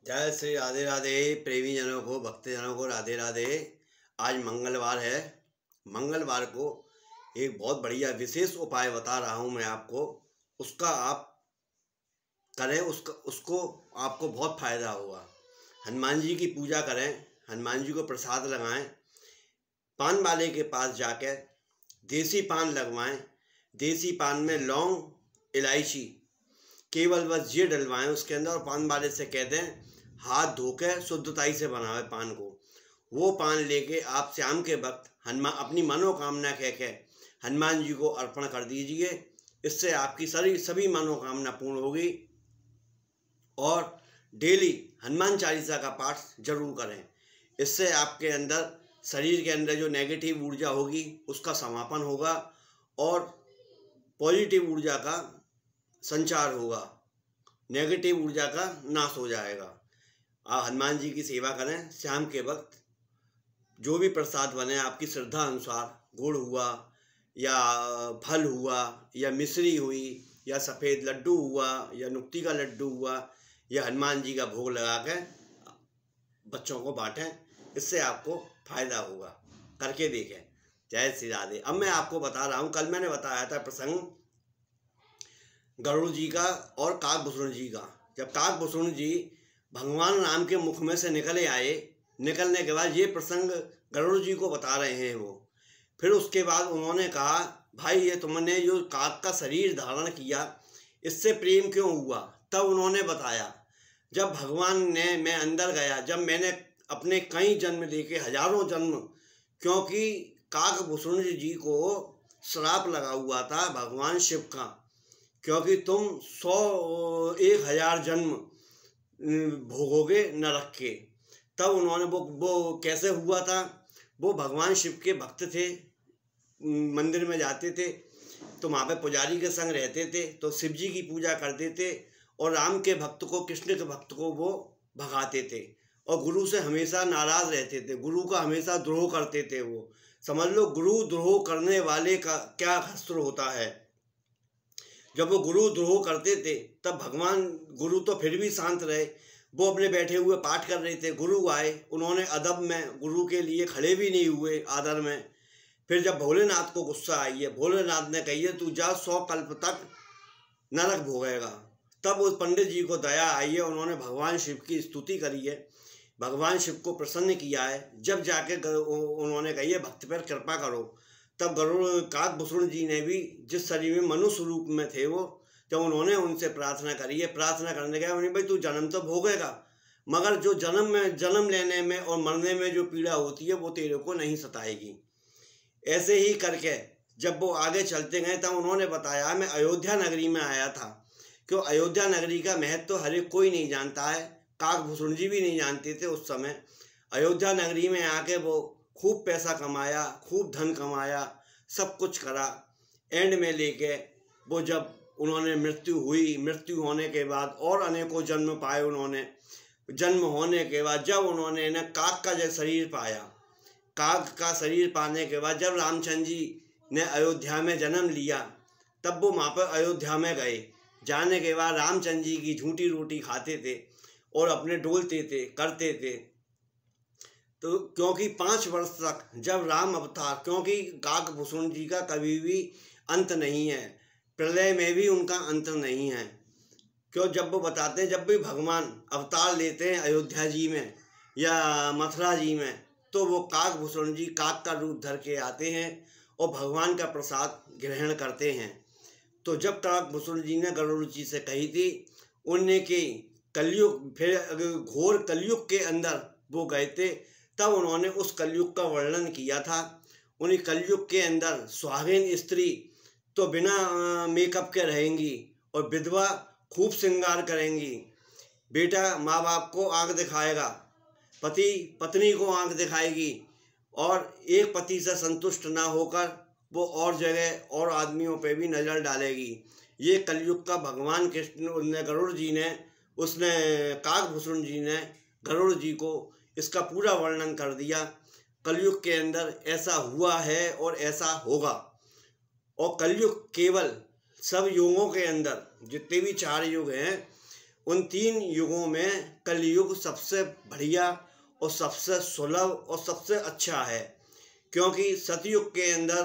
जय श्री राधे राधे। प्रेमी जनों को, भक्तजनों को राधे राधे। आज मंगलवार है। मंगलवार को एक बहुत बढ़िया विशेष उपाय बता रहा हूँ मैं आपको। उसका आप करें, उसको आपको बहुत फायदा होगा। हनुमान जी की पूजा करें, हनुमान जी को प्रसाद लगाएं, पान वाले के पास जाकर देसी पान लगवाएं। देसी पान में लौंग, इलायची, केवल बस ये डलवाएं उसके अंदर, और पान वाले से कह दें हाथ धोकर शुद्धताई से बनावे पान को। वो पान लेके आप शाम के वक्त हनुमान अपनी मनोकामना कह के हनुमान जी को अर्पण कर दीजिए। इससे आपकी सभी मनोकामना पूर्ण होगी। और डेली हनुमान चालीसा का पाठ जरूर करें। इससे आपके अंदर, शरीर के अंदर जो नेगेटिव ऊर्जा होगी उसका समापन होगा और पॉजिटिव ऊर्जा का संचार होगा, नेगेटिव ऊर्जा का नाश हो जाएगा। आप हनुमान जी की सेवा करें। शाम के वक्त जो भी प्रसाद बने आपकी श्रद्धा अनुसार, गुड़ हुआ या फल हुआ या मिश्री हुई या सफ़ेद लड्डू हुआ या नुक्ती का लड्डू हुआ, या हनुमान जी का भोग लगा के बच्चों को बांटें। इससे आपको फायदा होगा। करके देखें। जय श्री राधे। अब मैं आपको बता रहा हूँ, कल मैंने बताया था प्रसंग गरुड़ जी का और काकभूषण जी का। जब काकभूषण जी भगवान राम के मुख में से निकले आए, निकलने के बाद ये प्रसंग गरुड़ जी को बता रहे हैं वो। फिर उसके बाद उन्होंने कहा, भाई ये तुमने जो काक का शरीर धारण किया, इससे प्रेम क्यों हुआ? तब उन्होंने बताया, जब भगवान ने, मैं अंदर गया, जब मैंने अपने कई जन्म लेके, हजारों जन्म, क्योंकि काकभूषण जी को श्राप लगा हुआ था भगवान शिव का, क्योंकि तुम 100-1000 जन्म भोगोगे नरक के। तब उन्होंने वो कैसे हुआ था? वो भगवान शिव के भक्त थे, मंदिर में जाते थे तो वहाँ पे पुजारी के संग रहते थे, तो शिव जी की पूजा करते थे और राम के भक्त को, कृष्ण के भक्त को वो भगाते थे। और गुरु से हमेशा नाराज रहते थे, गुरु का हमेशा द्रोह करते थे वो। समझ लो गुरु द्रोह करने वाले का क्या हश्र होता है। जब वो गुरु द्रोह करते थे तब भगवान, गुरु तो फिर भी शांत रहे, वो अपने बैठे हुए पाठ कर रहे थे। गुरु आए, उन्होंने अदब में गुरु के लिए खड़े भी नहीं हुए आदर में। फिर जब भोलेनाथ को गुस्सा आई है, भोलेनाथ ने कही है तू जा 100 कल्प तक नरक भोगेगा। तब उस पंडित जी को दया आई है, उन्होंने भगवान शिव की स्तुति करी है, भगवान शिव को प्रसन्न किया है। जब जाके उन्होंने कही है भक्त पर कृपा करो, तब गरुड़ काकभूषण जी ने भी, जिस शरीर में मनुष्य रूप में थे वो, जब उन्होंने उनसे प्रार्थना करी है, प्रार्थना करने गया, उन्हें भाई तू जन्म तो भोगेगा, मगर जो जन्म लेने में और मरने में जो पीड़ा होती है वो तेरे को नहीं सताएगी। ऐसे ही करके जब वो आगे चलते गए तब उन्होंने बताया, मैं अयोध्या नगरी में आया था। क्यों? अयोध्या नगरी का महत्व तो हर एक कोई नहीं जानता है, काकभूषण जी भी नहीं जानते थे उस समय। अयोध्या नगरी में आके वो खूब पैसा कमाया, खूब धन कमाया, सब कुछ करा। एंड में लेके वो जब उन्होंने मृत्यु हुई, मृत्यु होने के बाद और अनेकों जन्म पाए उन्होंने। जन्म होने के बाद जब उन्होंने न काक का जो शरीर पाया, काक का शरीर पाने के बाद जब रामचंद्र जी ने अयोध्या में जन्म लिया, तब वो वहाँ पर अयोध्या में गए। जाने के बाद रामचंद्र जी की झूठी रोटी खाते थे और अपने डोलते थे, करते थे। तो क्योंकि 5 वर्ष तक जब राम अवतार, क्योंकि काकभूषण जी का कभी भी अंत नहीं है, प्रलय में भी उनका अंत नहीं है। क्यों? जब वो बताते हैं, जब भी भगवान अवतार लेते हैं अयोध्या जी में या मथुरा जी में, तो वो काकभूषण जी काक का रूप धर के आते हैं और भगवान का प्रसाद ग्रहण करते हैं। तो जब काकभूषण जी ने गरुड़ जी से कही थी, उनने की कलयुग, फिर घोर कलयुग के अंदर वो गए थे, तब उन्होंने उस कलयुग का वर्णन किया था। उन्हीं कलयुग के अंदर सुहागिन स्त्री तो बिना मेकअप के रहेंगी और विधवा खूब श्रृंगार करेंगी। बेटा माँ बाप को आंख दिखाएगा, पति पत्नी को आंख दिखाएगी, और एक पति से संतुष्ट ना होकर वो और जगह और आदमियों पे भी नज़र डालेगी। ये कलयुग का भगवान कृष्ण ने, गरुड़ जी ने, उसने काकभूषण जी ने गरुड़ जी को इसका पूरा वर्णन कर दिया। कलयुग के अंदर ऐसा हुआ है और ऐसा होगा। और कलयुग केवल सब युगों के अंदर, जितने भी 4 युग हैं, उन 3 युगों में कलयुग सबसे बढ़िया और सबसे सुलभ और सबसे अच्छा है, क्योंकि सतयुग के अंदर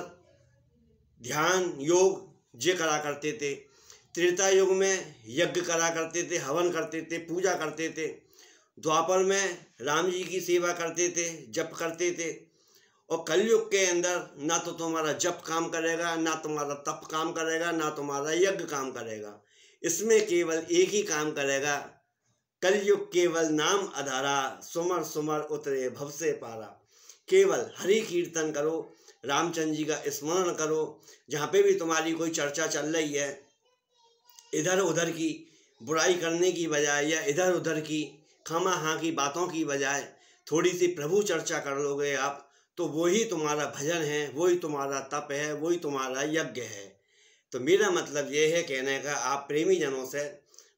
ध्यान योग ये करा करते थे, त्रेता युग में यज्ञ करा करते थे, हवन करते थे, पूजा करते थे, द्वापर में राम जी की सेवा करते थे, जप करते थे, और कलयुग के अंदर ना तो तुम्हारा जप काम करेगा, ना तुम्हारा तप काम करेगा, ना तुम्हारा यज्ञ काम करेगा। इसमें केवल एक ही काम करेगा, कलयुग केवल नाम आधारा, सुमर सुमर उतरे भव से पारा। केवल हरि कीर्तन करो, रामचंद्र जी का स्मरण करो। जहाँ पे भी तुम्हारी कोई चर्चा चल रही है, इधर उधर की बुराई करने की बजाय या इधर उधर की खामा की बातों की बजाय थोड़ी सी प्रभु चर्चा कर लोगे आप, तो वही तुम्हारा भजन है, वही तुम्हारा तप है, वही तुम्हारा यज्ञ है। तो मेरा मतलब ये है कहने का, आप प्रेमी जनों से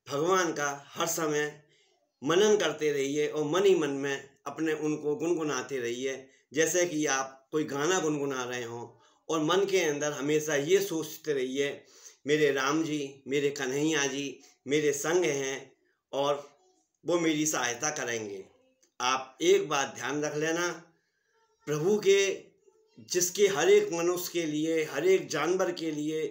भगवान का हर समय मनन करते रहिए और मन ही मन में अपने उनको गुनगुनाते रहिए, जैसे कि आप कोई गाना गुनगुना रहे हों, और मन के अंदर हमेशा ये सोचते रहिए, मेरे राम जी, मेरे कन्हैया जी मेरे संग हैं और वो मेरी सहायता करेंगे। आप एक बात ध्यान रख लेना, प्रभु के जिसके हर एक मनुष्य के लिए, हर एक जानवर के लिए,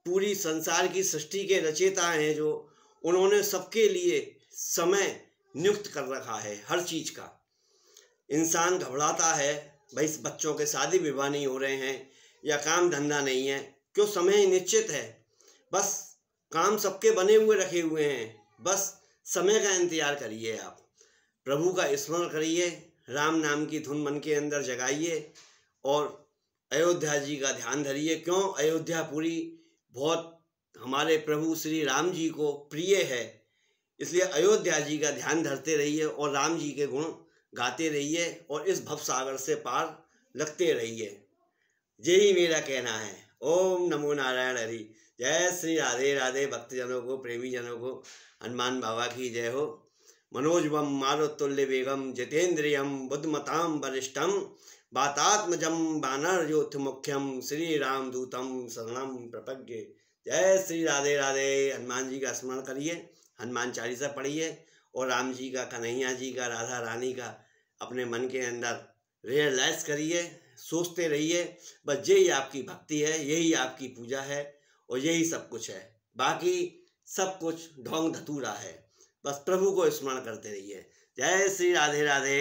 पूरी संसार की सृष्टि के रचयिता हैं जो, उन्होंने सबके लिए समय नियुक्त कर रखा है हर चीज का। इंसान घबराता है, भाई बच्चों के शादी विवाह नहीं हो रहे हैं या काम धंधा नहीं है, क्यों? समय निश्चित है, बस काम सबके बने हुए रखे हुए हैं, बस समय का इंतजार करिए। आप प्रभु का स्मरण करिए, राम नाम की धुन मन के अंदर जगाइए और अयोध्या जी का ध्यान धरिए। क्यों? अयोध्या पूरी बहुत हमारे प्रभु श्री राम जी को प्रिय है, इसलिए अयोध्या जी का ध्यान धरते रहिए और राम जी के गुण गाते रहिए और इस भव सागर से पार लगते रहिए। यही मेरा कहना है। ओम नमो नारायण हरि। जय श्री राधे राधे। भक्तजनों को, प्रेमी जनों को हनुमान बाबा की जय हो। मनोजवम मारुतुल्य वेगम जितेन्द्रियम बुद्धिमताम वरिष्ठम वातात्मजम वानर योथ मुख्यम श्री राम दूतम शरणम प्रपद्ये। जय श्री राधे राधे। हनुमान जी का स्मरण करिए, हनुमान चालीसा पढ़िए और राम जी का, कन्हैया जी का, राधा रानी का अपने मन के अंदर रियलाइज करिए, सोचते रहिए। बस यही आपकी भक्ति है, यही आपकी पूजा है और यही सब कुछ है। बाकी सब कुछ ढोंग धतूरा है, बस प्रभु को स्मरण करते रहिए। जय श्री राधे राधे।